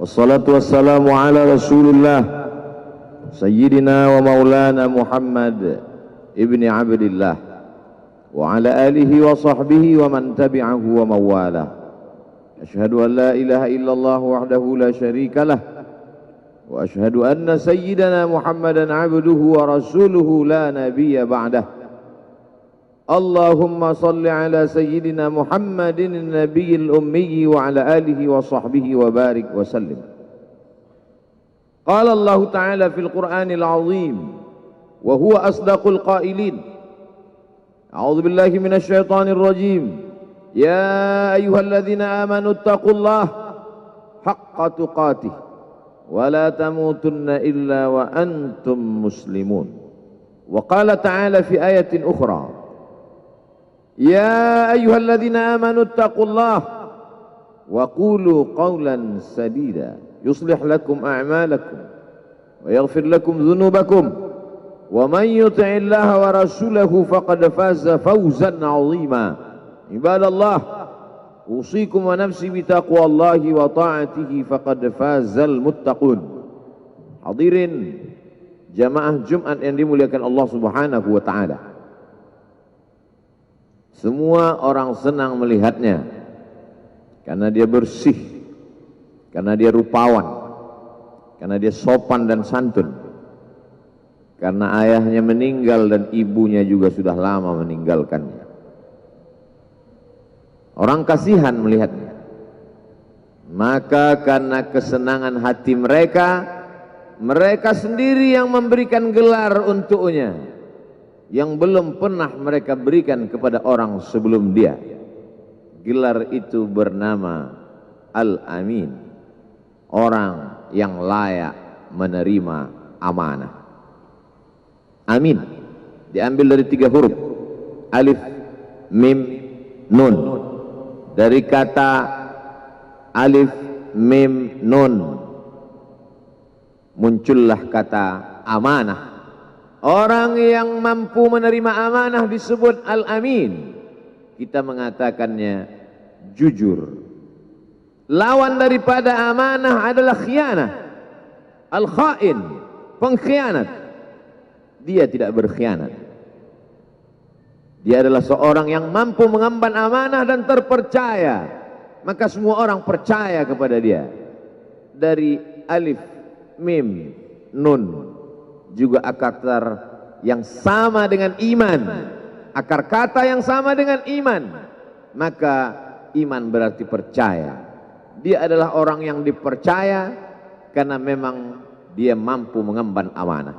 Wassalatu wassalamu ala Rasulillah Sayyidina wa maulana Muhammad ibni Abdillah wa ala alihi wa sahbihi wa man tabi'ahu wa mawala. Ashhadu an la ilaha illallah wahdahu la syarika lah wa ashhadu anna sayyidana Muhammadan abduhu wa rasuluhu la nabiyya ba'dah. Allahumma salli ala sayyidina Muhammadin nabiyil ummi wa ala alihi wa sahbihi wa barik wa sallim. Qala Allah Ta'ala fil Qur'anil azim wa huwa asdaqul qailin. A'udzu billahi minasy syaithanir rajim. Ya ayyuhalladzina amanu taqullaha haqqa tuqatih wa la tamutunna illa wa antum muslimun. Wa qala ta'ala fi ayatin ukhra. Ya ayyuhalladzina amanu taqullaha wa qulu qawlan sadida yuslih lakum a'malakum wa yaghfir lakum dhunubakum wa man yuti'illaha wa rasulahu faqad faza fawzan 'azima. Ibadallah, usikum wa nafsi bitaqwallahi wa ta'atihi faqad fazal muttaqun. Hadirin jamaah Jumat yang dimuliakan Allah Subhanahu wa taala. Semua orang senang melihatnya karena dia bersih, karena dia rupawan, karena dia sopan dan santun, karena ayahnya meninggal dan ibunya juga sudah lama meninggalkannya. Orang kasihan melihatnya, maka karena kesenangan hati mereka, mereka sendiri yang memberikan gelar untuknya yang belum pernah mereka berikan kepada orang sebelum dia. Gelar itu bernama Al-Amin, orang yang layak menerima amanah. Amin diambil dari 3 huruf, alif, mim, nun. Dari kata alif, mim, nun muncullah kata amanah. Orang yang mampu menerima amanah disebut Al-Amin. Kita mengatakannya jujur. Lawan daripada amanah adalah khianah. Al-Khain, pengkhianat. Dia tidak berkhianat. Dia adalah seorang yang mampu mengemban amanah dan terpercaya. Maka semua orang percaya kepada dia. Dari alif, mim, nun, juga akar yang sama dengan iman, akar kata yang sama dengan iman, maka iman berarti percaya. Dia adalah orang yang dipercaya karena memang dia mampu mengemban amanah.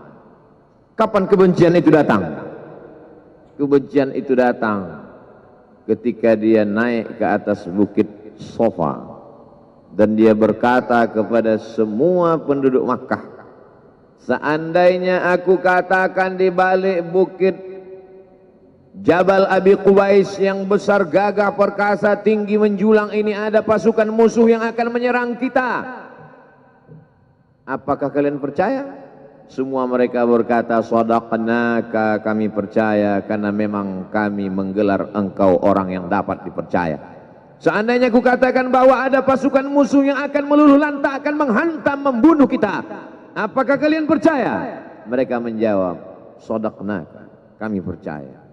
Kapan kebencian itu datang? Kebencian itu datang ketika dia naik ke atas bukit Safa dan dia berkata kepada semua penduduk Makkah, seandainya aku katakan di balik bukit Jabal Abi Qubais yang besar, gagah, perkasa, tinggi, menjulang ini ada pasukan musuh yang akan menyerang kita, apakah kalian percaya? Semua mereka berkata, shadaqnaka, kami percaya karena memang kami menggelar engkau orang yang dapat dipercaya. Seandainya aku katakan bahwa ada pasukan musuh yang akan meluluh lantakkan, menghantam, membunuh kita, apakah kalian percaya? Mereka menjawab, shadaqnaka, kami percaya.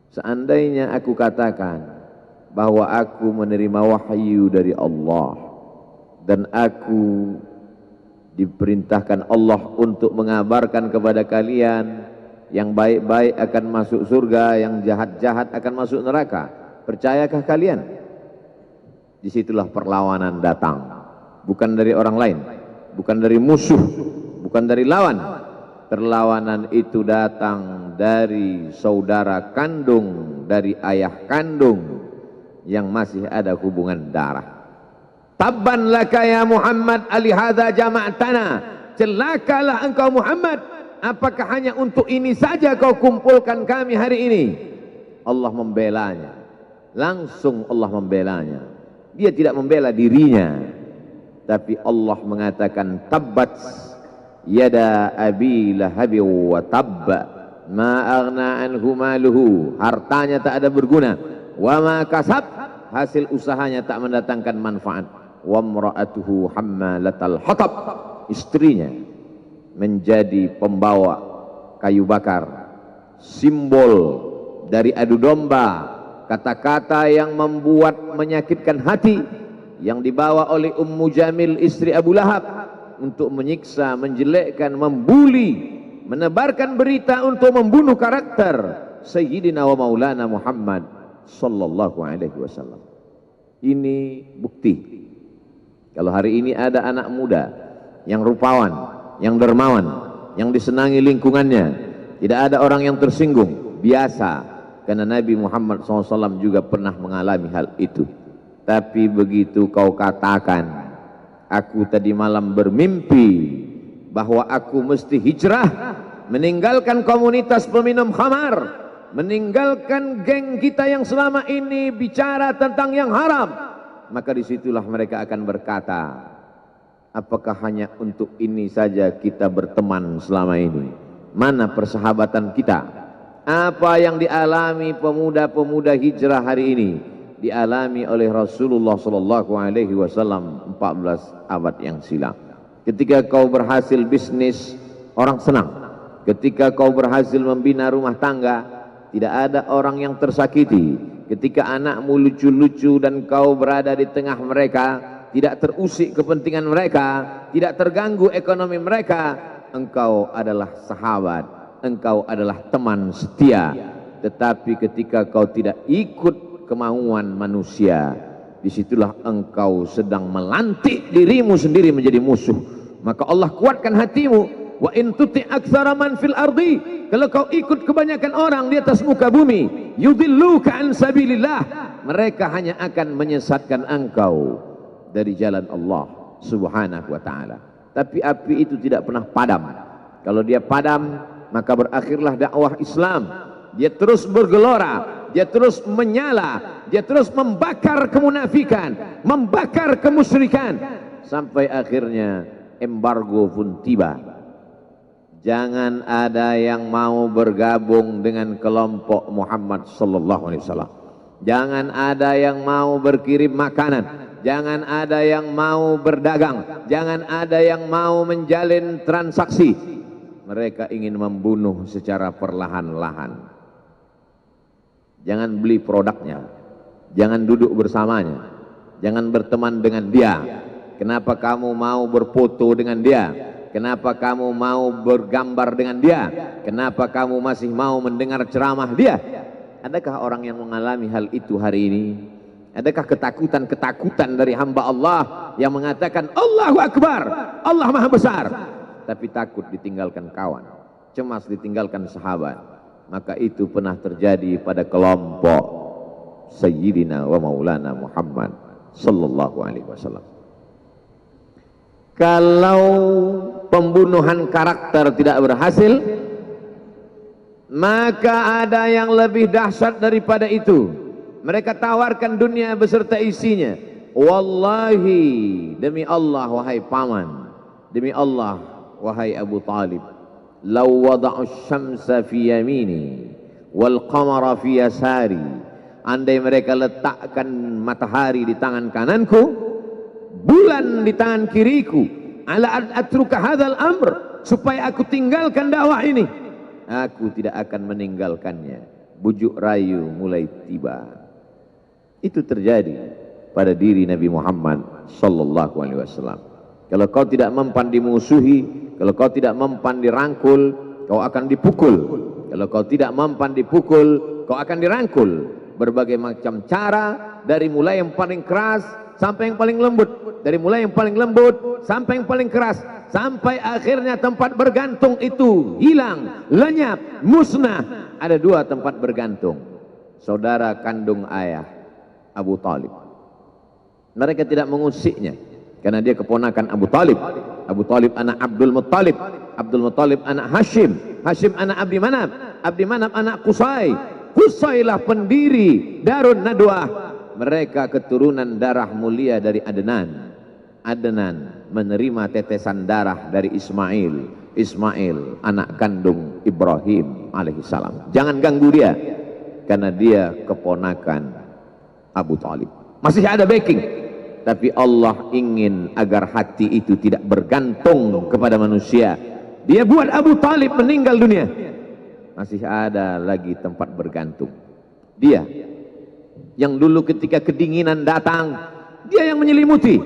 Seandainya aku katakan bahwa aku menerima wahyu dari Allah dan aku diperintahkan Allah untuk mengabarkan kepada kalian yang baik-baik akan masuk surga, yang jahat-jahat akan masuk neraka, percayakah kalian? Disitulah perlawanan datang, bukan dari orang lain, bukan dari musuh, bukan dari lawan. Perlawanan itu datang dari saudara kandung, dari ayah kandung yang masih ada hubungan darah. Tabban laka ya Muhammad alihadza jama'tana, celakalah engkau Muhammad, apakah hanya untuk ini saja kau kumpulkan kami hari ini? Allah membelanya, langsung Allah membelanya. Dia tidak membela dirinya, tapi Allah mengatakan tabbat yada abi lahabi wa tabba ma aghna anhu maluhu, hartanya tak ada berguna, wa ma kasab, hasil usahanya tak mendatangkan manfaat. wa imra'atuhu hammalatal hatab, istrinya menjadi pembawa kayu bakar, simbol dari adu domba, kata-kata yang membuat menyakitkan hati yang dibawa oleh Ummu Jamil istri Abu Lahab untuk menyiksa, menjelekkan, membuli, menebarkan berita untuk membunuh karakter Sayyidina wa Maulana Muhammad sallallahu alaihi wasallam. Ini bukti kalau hari ini ada anak muda yang rupawan, yang dermawan, yang disenangi lingkungannya, tidak ada orang yang tersinggung, biasa, karena Nabi Muhammad SAW juga pernah mengalami hal itu. Tapi begitu kau katakan, aku tadi malam bermimpi bahwa aku mesti hijrah, meninggalkan komunitas peminum khamar, meninggalkan geng kita yang selama ini bicara tentang yang haram, maka disitulah mereka akan berkata, apakah hanya untuk ini saja kita berteman selama ini? Mana persahabatan kita? Apa yang dialami pemuda-pemuda hijrah hari ini dialami oleh Rasulullah sallallahu alaihi wasallam 14 abad yang silam. Ketika kau berhasil bisnis, orang senang. Ketika kau berhasil membina rumah tangga, tidak ada orang yang tersakiti. Ketika anakmu lucu-lucu dan kau berada di tengah mereka, tidak terusik kepentingan mereka, tidak terganggu ekonomi mereka, engkau adalah sahabat, engkau adalah teman setia. Tetapi ketika kau tidak ikut kemauan manusia, disitulah engkau sedang melantik dirimu sendiri menjadi musuh. Maka Allah kuatkan hatimu. Wa in tuti aktsara man fil ardi, kalau kau ikut kebanyakan orang di atas muka bumi, yudilluka an sabilillah, mereka hanya akan menyesatkan engkau dari jalan Allah subhanahu wa ta'ala. Tapi api itu tidak pernah padam. Kalau dia padam, maka berakhirlah dakwah Islam. Dia terus bergelora, dia terus menyala, dia terus membakar kemunafikan, membakar kemusyrikan, sampai akhirnya embargo pun tiba. Jangan ada yang mau bergabung dengan kelompok Muhammad sallallahu alaihi wasallam. Jangan ada yang mau berkirim makanan, jangan ada yang mau berdagang, jangan ada yang mau menjalin transaksi. Mereka ingin membunuh secara perlahan-lahan. Jangan beli produknya, jangan duduk bersamanya, jangan berteman dengan dia. Kenapa kamu mau berfoto dengan dia? Kenapa kamu mau bergambar dengan dia? Kenapa kamu masih mau mendengar ceramah dia? Adakah orang yang mengalami hal itu hari ini? Adakah ketakutan-ketakutan dari hamba Allah yang mengatakan Allahu Akbar, Allah Maha Besar, tapi takut ditinggalkan kawan, cemas ditinggalkan sahabat? Maka itu pernah terjadi pada kelompok Sayyidina wa Maulana Muhammad sallallahu alaihi wasallam. Kalau pembunuhan karakter tidak berhasil, maka ada yang lebih dahsyat daripada itu. Mereka tawarkan dunia beserta isinya. Wallahi, demi Allah wahai paman, demi Allah wahai Abu Talib, law wada'u syamsa fi yamini wal qamara fi yasari, andai mereka letakkan matahari di tangan kananku, bulan di tangan kiriku, ala atruka hadzal amr, supaya aku tinggalkan dakwah ini, aku tidak akan meninggalkannya. Bujuk rayu mulai tiba. Itu terjadi pada diri Nabi Muhammad sallallahu alaihi wasallam. Kalau kau tidak mempan dimusuhi, kalau kau tidak mempan dirangkul, kau akan dipukul. Kalau kau tidak mempan dipukul, kau akan dirangkul. Berbagai macam cara, dari mulai yang paling keras sampai yang paling lembut, dari mulai yang paling lembut sampai yang paling keras, sampai akhirnya tempat bergantung itu hilang, lenyap, musnah. Ada dua tempat bergantung, saudara kandung ayah Abu Talib. Mereka tidak mengusiknya karena dia keponakan Abu Talib. Abu Talib anak Abdul Muttalib, Abdul Muttalib anak Hashim, Hashim anak Abdi Manaf, Abdi Manaf anak Qusay, Qusaylah pendiri Darun Nadwah. Mereka keturunan darah mulia dari Adnan. Adnan menerima tetesan darah dari Ismail. Ismail anak kandung Ibrahim alaihissalam. Jangan ganggu dia, karena dia keponakan Abu Talib. Masih ada backing. Tapi Allah ingin agar hati itu tidak bergantung kepada manusia. Dia buat Abu Talib meninggal dunia, masih ada lagi tempat bergantung. Dia yang dulu ketika kedinginan datang, dia yang menyelimuti.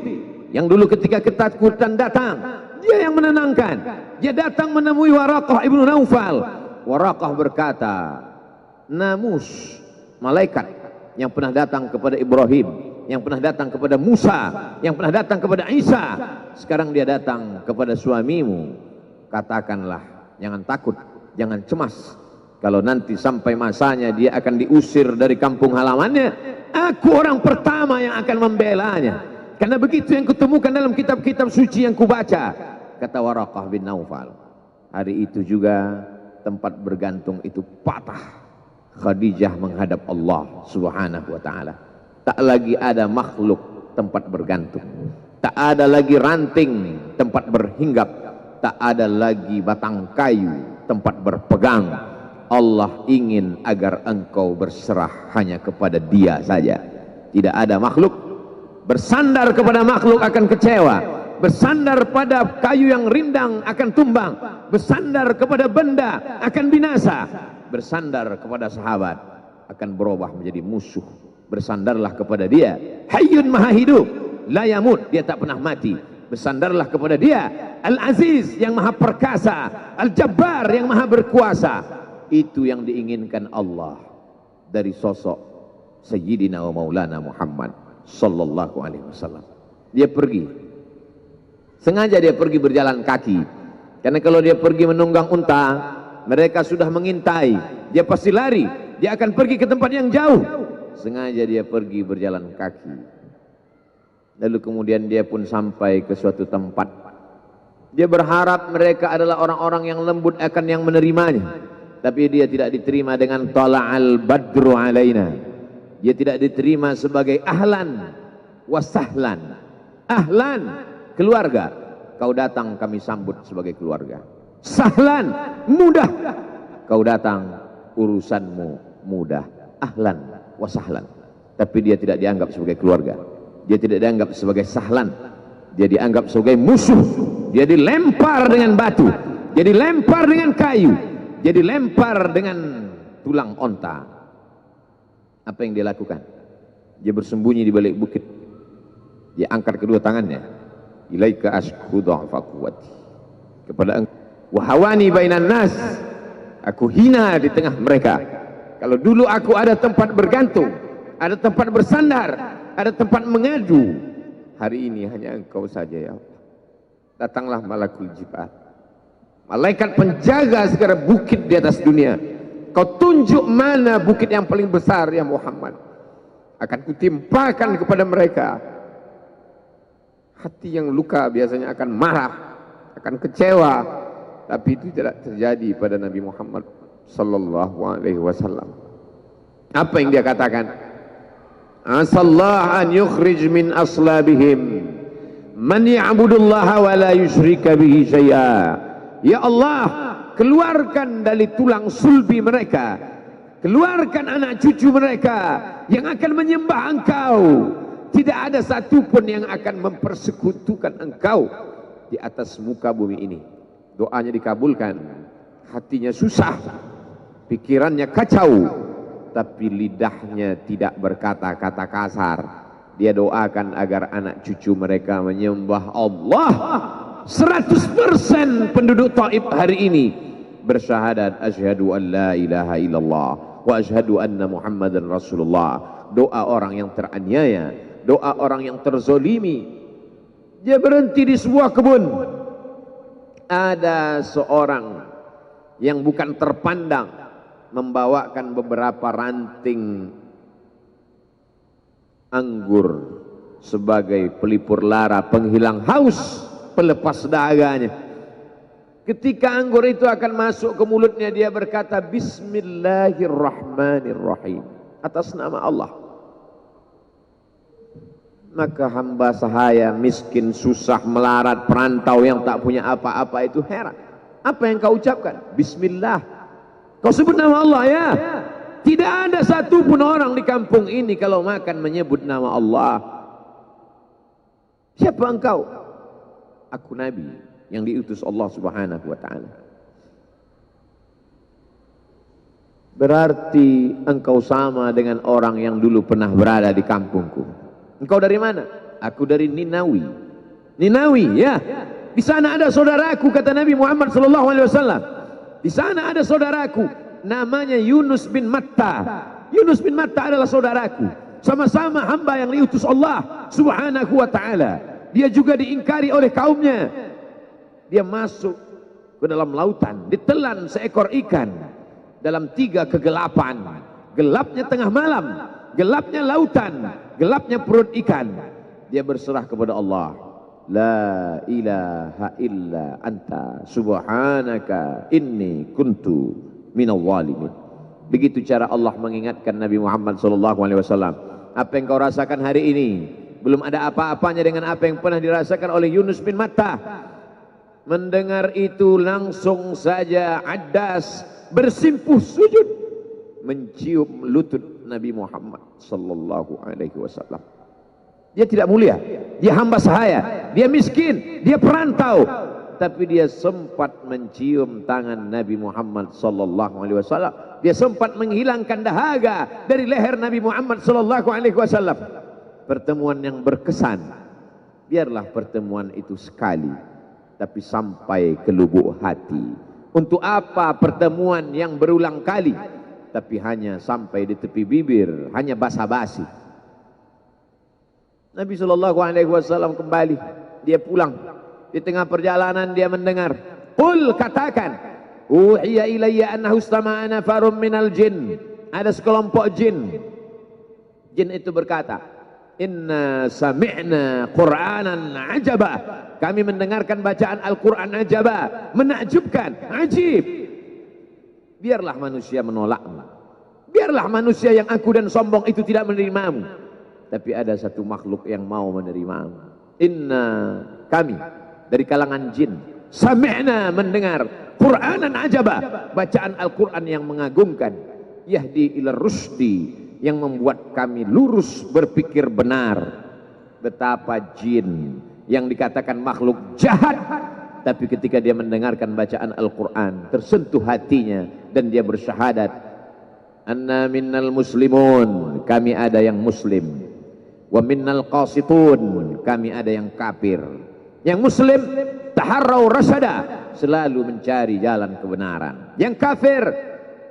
Yang dulu ketika ketakutan datang, dia yang menenangkan. Dia datang menemui Waraqah ibnu Naufal. Waraqah berkata, namus malaikat yang pernah datang kepada Ibrahim, yang pernah datang kepada Musa, yang pernah datang kepada Isa, sekarang dia datang kepada suamimu. Katakanlah, jangan takut, jangan cemas. Kalau nanti sampai masanya dia akan diusir dari kampung halamannya, aku orang pertama yang akan membelanya. Karena begitu yang kutemukan dalam kitab-kitab suci yang kubaca, kata Waraqah bin Naufal. Hari itu juga tempat bergantung itu patah. Khadijah menghadap Allah subhanahu wa ta'ala. Tak lagi ada makhluk tempat bergantung, tak ada lagi ranting tempat berhinggap, tak ada lagi batang kayu tempat berpegang. Allah ingin agar engkau berserah hanya kepada Dia saja. Tidak ada makhluk. Bersandar kepada makhluk akan kecewa, bersandar pada kayu yang rindang akan tumbang, bersandar kepada benda akan binasa, bersandar kepada sahabat akan berubah menjadi musuh. Bersandarlah kepada Dia, Hayyun Maha Hidup, la yamut, Dia tak pernah mati. Bersandarlah kepada Dia, Al-Aziz yang Maha Perkasa, Al-Jabbar yang Maha Berkuasa. Itu yang diinginkan Allah dari sosok Sayyidina wa Maulana Muhammad sallallahu alaihi wasallam. Dia pergi, sengaja dia pergi berjalan kaki, karena kalau dia pergi menunggang unta, mereka sudah mengintai, dia pasti lari, dia akan pergi ke tempat yang jauh. Sengaja dia pergi berjalan kaki. Lalu kemudian dia pun sampai ke suatu tempat. Dia berharap mereka adalah orang-orang yang lembut akan yang menerimanya. Tapi dia tidak diterima dengan tala'al badru alaina. Dia tidak diterima sebagai ahlan wasahlan. Ahlan, keluarga, kau datang kami sambut sebagai keluarga. Sahlan, mudah, kau datang urusanmu mudah. Ahlan wasahlan. Tapi dia tidak dianggap sebagai keluarga, dia tidak dianggap sebagai sahlan, dia dianggap sebagai musuh. Dia dilempar dengan batu, dia dilempar dengan kayu, dia dilempar dengan tulang onta. Apa yang dia lakukan? Dia bersembunyi di balik bukit, dia angkat kedua tangannya, ilaika ashku dha'fa quwwati, kepada engkau wahawani bainan nas, aku hina di tengah mereka. Kalau dulu aku ada tempat bergantung, ada tempat bersandar, ada tempat mengadu, hari ini hanya engkau saja ya Allah. Datanglah malakul jibal, malaikat penjaga segala bukit di atas dunia. Kau tunjuk mana bukit yang paling besar ya Muhammad, akan kutimpakan kepada mereka. Hati yang luka biasanya akan marah, akan kecewa, tapi itu tidak terjadi pada Nabi Muhammad sallallahu alaihi wasallam. Apa yang dia katakan? Asallah an yukhrij min aslabihim man ya'budullaha wa la yusyrika bihi syai'a. Ya Allah, keluarkan dari tulang sulbi mereka, keluarkan anak cucu mereka yang akan menyembah Engkau. Tidak ada satupun yang akan mempersekutukan Engkau di atas muka bumi ini. Doanya dikabulkan, hatinya susah, pikirannya kacau, tapi lidahnya tidak berkata-kata kasar. Dia doakan agar anak cucu mereka menyembah Allah. 100% penduduk Taif hari ini bersyahadat asyhadu an la ilaha illallah wa asyhadu anna Muhammadan Rasulullah. Doa orang yang teraniaya, doa orang yang terzolimi. Dia berhenti di sebuah kebun. Ada seorang yang bukan terpandang membawakan beberapa ranting anggur sebagai pelipur lara, penghilang haus, pelepas dahaganya. Ketika anggur itu akan masuk ke mulutnya, dia berkata Bismillahirrahmanirrahim, atas nama Allah. Maka hamba sahaya miskin, susah, melarat, perantau yang tak punya apa-apa itu heran. Apa yang kau ucapkan? Bismillah. Kau sebut nama Allah ya. Tidak ada satupun orang di kampung ini kalau makan menyebut nama Allah. Siapa engkau? Aku Nabi yang diutus Allah Subhanahu wa ta'ala. Berarti engkau sama dengan orang yang dulu pernah berada di kampungku. Engkau dari mana? Aku dari Ninawi. Ninawi, ya. Di sana ada saudaraku, kata Nabi Muhammad sallallahu alaihi wasallam. Di sana ada saudaraku, namanya Yunus bin Matta. Yunus bin Matta adalah saudaraku. Sama-sama hamba yang diutus Allah Subhanahu wa ta'ala. Dia juga diingkari oleh kaumnya. Dia masuk ke dalam lautan, ditelan seekor ikan dalam 3 kegelapan. Gelapnya tengah malam, gelapnya lautan, gelapnya perut ikan. Dia berserah kepada Allah. La ilaha illa anta subhanaka inni kuntu minal zalimin. Begitu cara Allah mengingatkan Nabi Muhammad SAW. Apa yang kau rasakan hari ini belum ada apa-apanya dengan apa yang pernah dirasakan oleh Yunus bin Matta. Mendengar itu langsung saja Addas bersimpuh sujud mencium lutut Nabi Muhammad sallallahu alaihi wasallam. Dia tidak mulia, dia hamba sahaya, dia miskin, dia perantau, tapi dia sempat mencium tangan Nabi Muhammad sallallahu alaihi wasallam. Dia sempat menghilangkan dahaga dari leher Nabi Muhammad sallallahu alaihi wasallam. Pertemuan yang berkesan. Biarlah pertemuan itu sekali, tapi sampai ke lubuk hati. Untuk apa pertemuan yang berulang kali, tapi hanya sampai di tepi bibir, hanya basa-basi. Nabi SAW kembali, dia pulang. Di tengah perjalanan dia mendengar, qul, katakan, uhiya ilayya annahu istama'a nafarun minal jin. Ada sekelompok jin. Jin itu berkata, inna sami'na qur'anan ajaba. Kami mendengarkan bacaan Al-Quran ajaba, menakjubkan, ajib. Biarlah manusia menolakmu, biarlah manusia yang aku dan sombong itu tidak menerimamu, tapi ada satu makhluk yang mau menerimamu. Inna, kami dari kalangan jin, sami'na, mendengar, Qur'anan ajaba, bacaan Al-Quran yang mengagumkan, yahdi ila rusdi, yang membuat kami lurus berpikir benar. Betapa jin yang dikatakan makhluk jahat, tapi ketika dia mendengarkan bacaan Al-Quran tersentuh hatinya dan dia bersyahadat, anna minnal muslimun, kami ada yang muslim, wa minnal qasitun, kami ada yang kafir. Yang muslim taharrau rasyada, selalu mencari jalan kebenaran. Yang kafir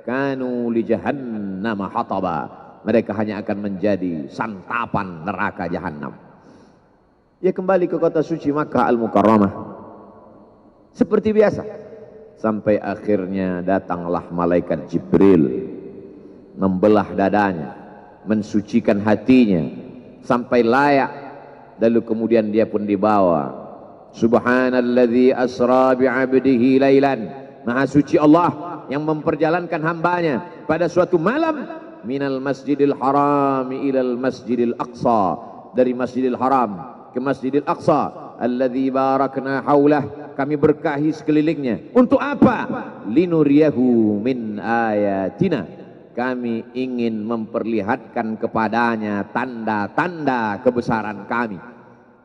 kanu li jahannam hataba, mereka hanya akan menjadi santapan neraka jahanam. Dia kembali ke kota suci Makkah Al-Mukarramah seperti biasa, sampai akhirnya datanglah malaikat Jibril membelah dadanya, mensucikan hatinya sampai layak. Lalu kemudian dia pun dibawa. Subhanalladzi asra bi'abdihi lailan, maha suci Allah yang memperjalankan hambanya pada suatu malam, minal masjidil haram ilal masjidil aqsa, dari masjidil haram ke Masjidil Aqsa, alladzi barakna haulah, kami berkahi sekelilingnya. Untuk apa? Linuriyahu min ayatina, kami ingin memperlihatkan kepadanya tanda-tanda kebesaran kami.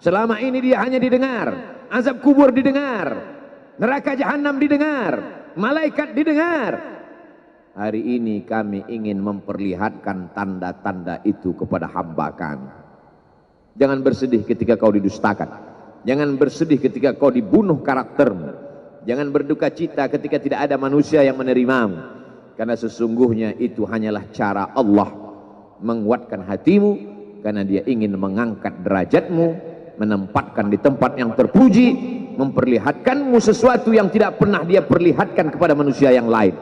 Selama ini dia hanya didengar, azab kubur didengar, neraka jahanam didengar, malaikat didengar. Hari ini kami ingin memperlihatkan tanda-tanda itu kepada hamba kami. Jangan bersedih ketika kau didustakan. Jangan bersedih ketika kau dibunuh karaktermu. Jangan berduka cita ketika tidak ada manusia yang menerimamu. Karena sesungguhnya itu hanyalah cara Allah menguatkan hatimu. Karena dia ingin mengangkat derajatmu, menempatkan di tempat yang terpuji, memperlihatkanmu sesuatu yang tidak pernah dia perlihatkan kepada manusia yang lain.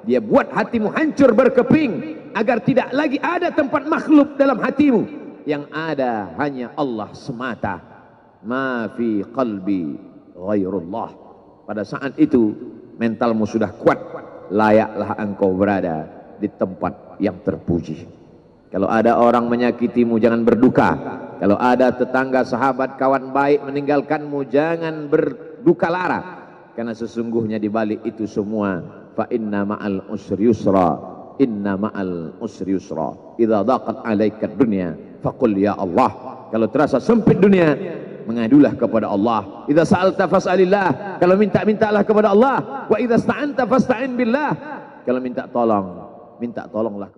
Dia buat hatimu hancur berkeping, agar tidak lagi ada tempat makhluk dalam hatimu. Yang ada hanya Allah semata. Ma fi qalbi ghairullah. Pada saat itu mentalmu sudah kuat, layaklah engkau berada di tempat yang terpuji. Kalau ada orang menyakitimu, jangan berduka. Kalau ada tetangga, sahabat, kawan baik meninggalkanmu, jangan berduka lara. Karena sesungguhnya di balik itu semua, fa inna ma'al usri yusra, inna ma'al usri yusra. Idza daqat 'alaika dunya faqul ya Allah. Kalau terasa sempit dunia, mengadulah kepada Allah. Idza sa'alta fas'alillah, kalau minta-mintalah kepada Allah. Wa idza sta'anta fasta'in billah, kalau minta tolonglah